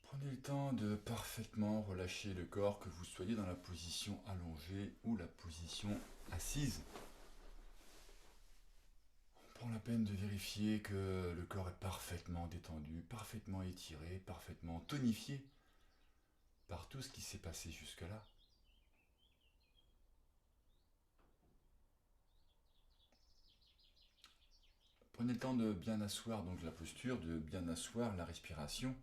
Prenez le temps de parfaitement relâcher le corps, que vous soyez dans la position allongée ou la position assise. Prends la peine de vérifier que le corps est parfaitement détendu, parfaitement étiré, parfaitement tonifié par tout ce qui s'est passé jusque-là. Prenez le temps de bien asseoir donc la posture, de bien asseoir la respiration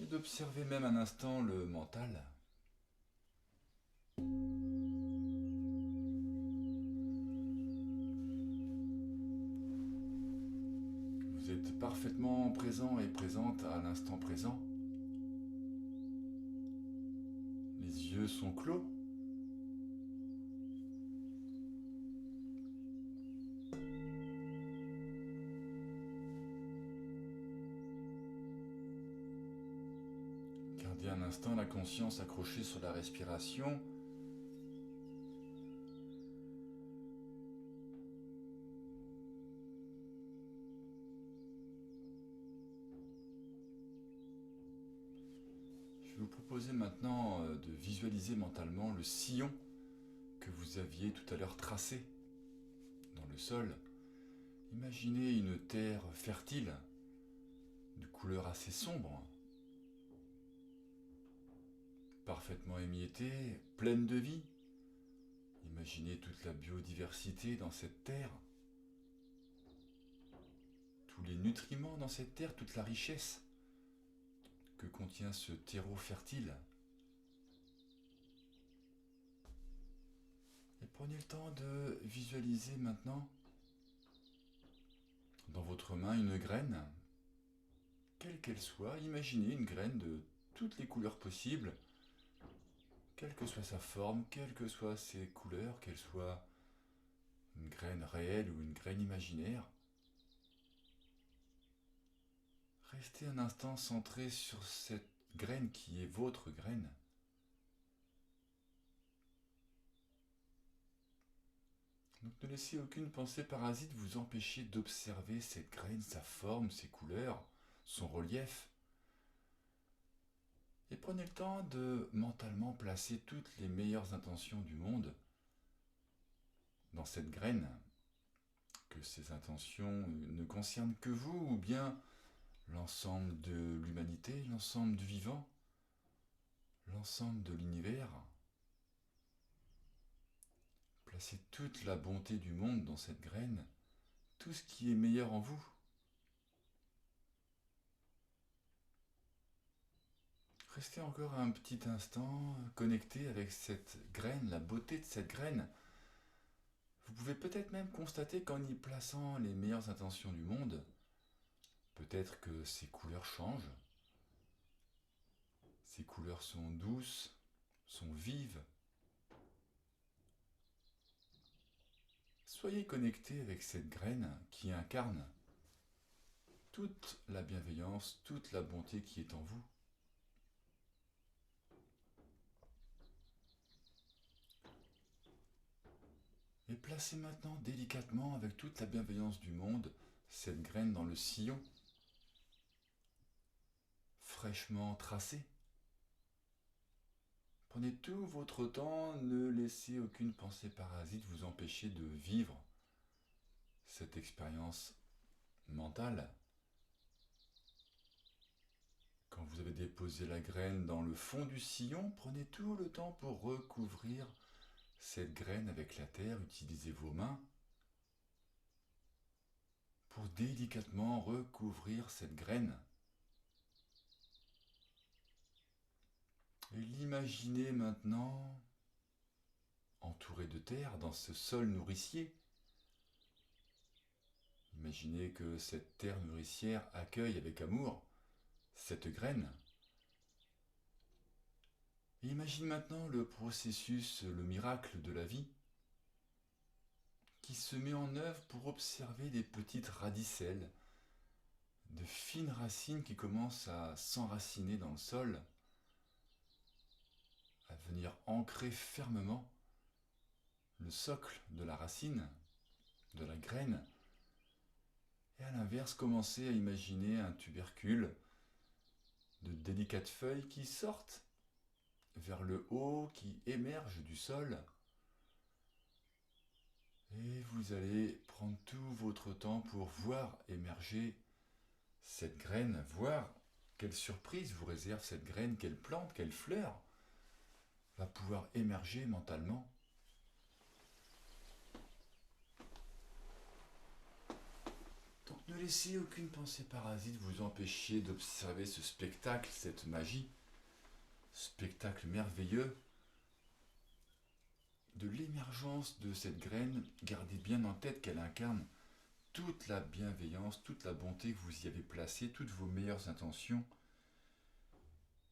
et d'observer même un instant le mental. Vous êtes parfaitement présent et présente à l'instant présent. Les yeux sont clos. Gardez un instant instant la conscience accrochée sur la respiration. Je vais vous proposer maintenant de visualiser mentalement le sillon que vous aviez tout à l'heure tracé dans le sol. Imaginez une terre fertile, de couleur assez sombre, parfaitement émiettée, pleine de vie. Imaginez toute la biodiversité dans cette terre, tous les nutriments dans cette terre, toute la richesse que contient ce terreau fertile. Et prenez le temps de visualiser maintenant dans votre main une graine, quelle qu'elle soit. Imaginez une graine de toutes les couleurs possibles, quelle que soit sa forme, quelles que soient ses couleurs, qu'elle soit une graine réelle ou une graine imaginaire. Restez un instant centré sur cette graine qui est votre graine. Donc ne laissez aucune pensée parasite vous empêcher d'observer cette graine, sa forme, ses couleurs, son relief. Et prenez le temps de mentalement placer toutes les meilleures intentions du monde dans cette graine, que ces intentions ne concernent que vous ou bien l'ensemble de l'humanité, l'ensemble du vivant, l'ensemble de l'univers. Placez toute la bonté du monde dans cette graine, tout ce qui est meilleur en vous. Restez encore un petit instant connecté avec cette graine, la beauté de cette graine. Vous pouvez peut-être même constater qu'en y plaçant les meilleures intentions du monde, peut-être que ses couleurs changent. Ces couleurs sont douces, sont vives. Soyez connecté avec cette graine qui incarne toute la bienveillance, toute la bonté qui est en vous. Et placez maintenant délicatement, avec toute la bienveillance du monde, cette graine dans le sillon, fraîchement tracé. Prenez tout votre temps, ne laissez aucune pensée parasite vous empêcher de vivre cette expérience mentale. Quand vous avez déposé la graine dans le fond du sillon, prenez tout le temps pour recouvrir cette graine avec la terre. Utilisez vos mains pour délicatement recouvrir cette graine. Et l'imaginez maintenant entouré de terre dans ce sol nourricier. Imaginez que cette terre nourricière accueille avec amour cette graine. Et imagine maintenant le processus, le miracle de la vie qui se met en œuvre pour observer des petites radicelles, de fines racines qui commencent à s'enraciner dans le sol, à venir ancrer fermement le socle de la racine, de la graine, et à l'inverse, commencer à imaginer un tubercule de délicates feuilles qui sortent vers le haut, qui émergent du sol. Et vous allez prendre tout votre temps pour voir émerger cette graine, voir quelle surprise vous réserve cette graine, quelle plante, quelle fleur va pouvoir émerger mentalement. Donc ne laissez aucune pensée parasite vous empêcher d'observer ce spectacle, cette magie, spectacle merveilleux de l'émergence de cette graine. Gardez bien en tête qu'elle incarne toute la bienveillance, toute la bonté que vous y avez placée, toutes vos meilleures intentions.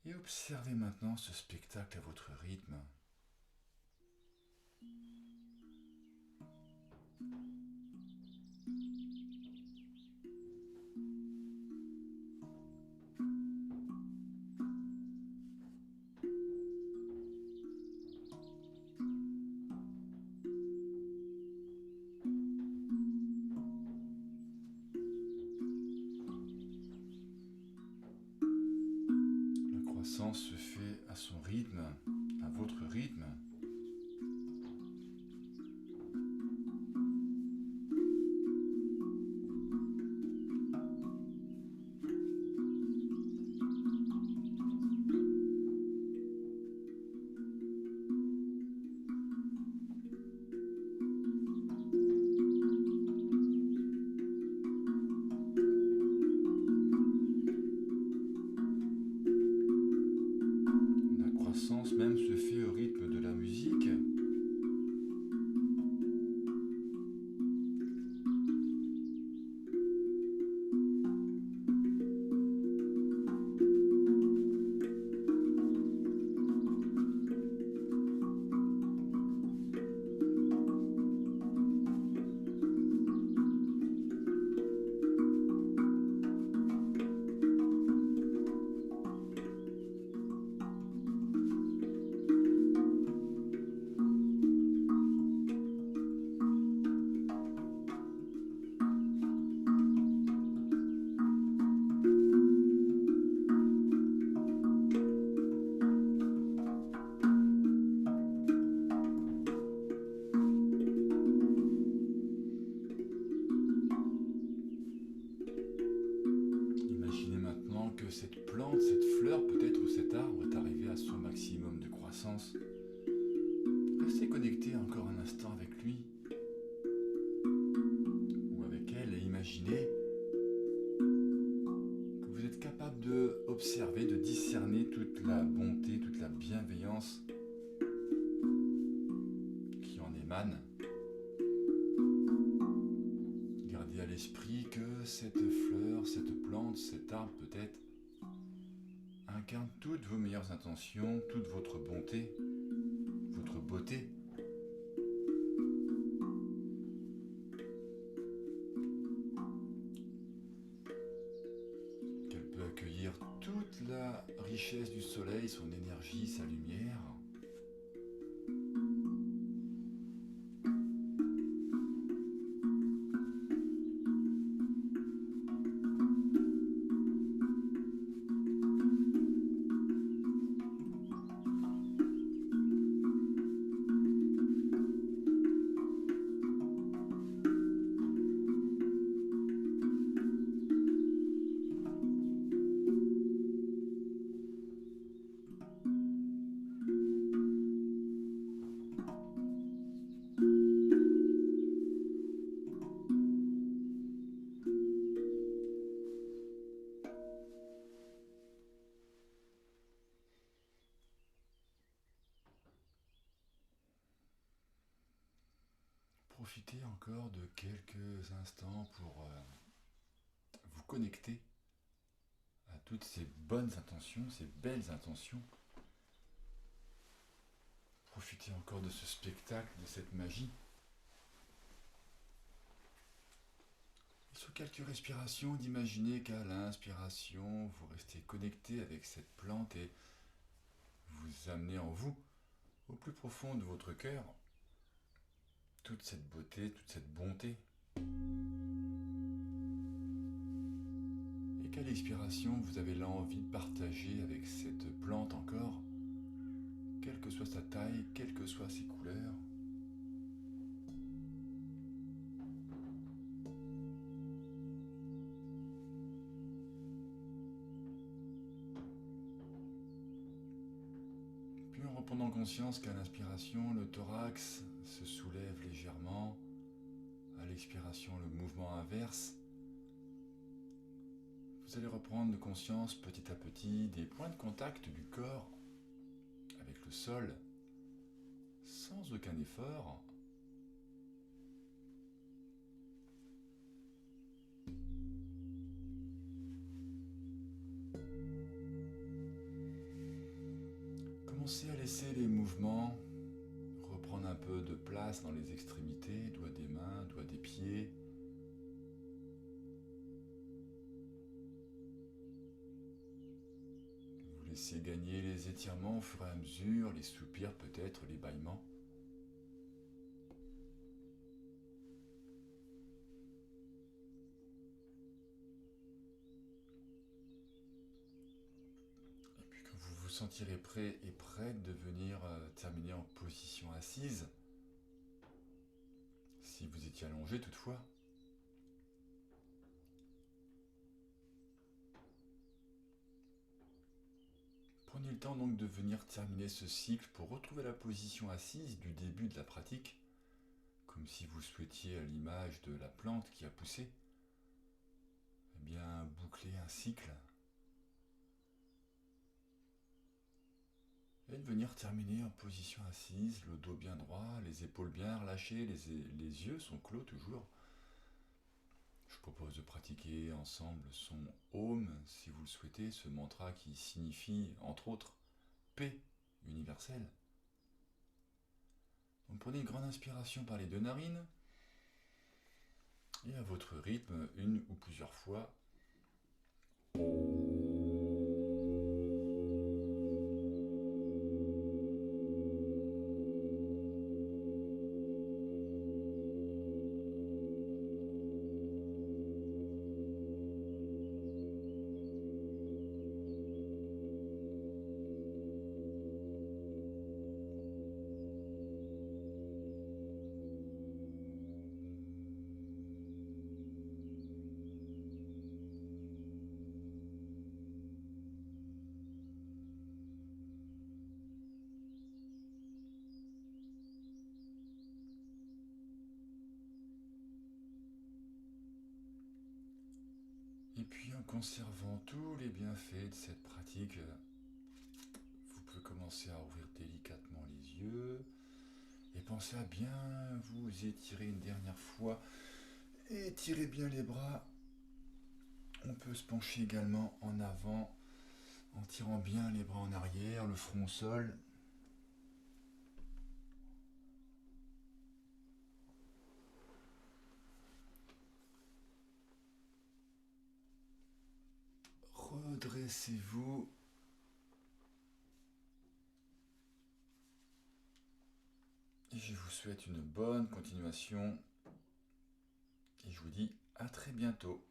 Et observez maintenant ce spectacle à votre rythme. son rythme, à votre rythme. La croissance même se fait au rythme de la musique. Imaginez maintenant que cette plante, cette fleur peut-être ou cet arbre est arrivé à son maximum de croissance. Restez connecté encore un instant avec lui ou avec elle et imaginez que vous êtes capable de observer, de discerner toute la bonté, toute la bienveillance qui en émane. Gardez à l'esprit que cette fleur, cette plante, cet arbre peut-être incarne toutes vos meilleures intentions, toute votre bonté, votre beauté. Qu'elle peut accueillir toute la richesse du soleil, son énergie, sa lumière. Profitez encore de quelques instants pour vous connecter à toutes ces bonnes intentions, ces belles intentions. Profitez encore de ce spectacle, de cette magie. Et sous quelques respirations, d'imaginer qu'à l'inspiration, vous restez connecté avec cette plante et vous amenez en vous, au plus profond de votre cœur, toute cette beauté, toute cette bonté. Et qu'à l'expiration, vous avez l'envie de partager avec cette plante encore, quelle que soit sa taille, quelles que soient ses couleurs. Puis en reprenant conscience qu'à l'inspiration, le thorax se soulève légèrement, à l'expiration, le mouvement inverse. Vous allez reprendre conscience petit à petit des points de contact du corps avec le sol, sans aucun effort. Commencez à laisser les mouvements reprendre un peu de place dans les extrémités, doigts des mains, doigts des pieds. Vous laissez gagner les étirements au fur et à mesure, les soupirs peut-être, les bâillements. sentirez prêt et prête de venir terminer en position assise, si vous étiez allongé toutefois. Prenez le temps donc de venir terminer ce cycle pour retrouver la position assise du début de la pratique, comme si vous souhaitiez à l'image de la plante qui a poussé, eh bien boucler un cycle et de venir terminer en position assise, le dos bien droit, les épaules bien relâchées, les yeux sont clos toujours. Je propose de pratiquer ensemble son Om, si vous le souhaitez, ce mantra qui signifie, entre autres, paix universelle. Donc prenez une grande inspiration par les deux narines, et à votre rythme, une ou plusieurs fois. Et puis en conservant tous les bienfaits de cette pratique, vous pouvez commencer à ouvrir délicatement les yeux et pensez à bien vous étirer une dernière fois. Étirez bien les bras. On peut se pencher également en avant en tirant bien les bras en arrière, le front au sol. Redressez-vous. Et je vous souhaite une bonne continuation. Et je vous dis à très bientôt.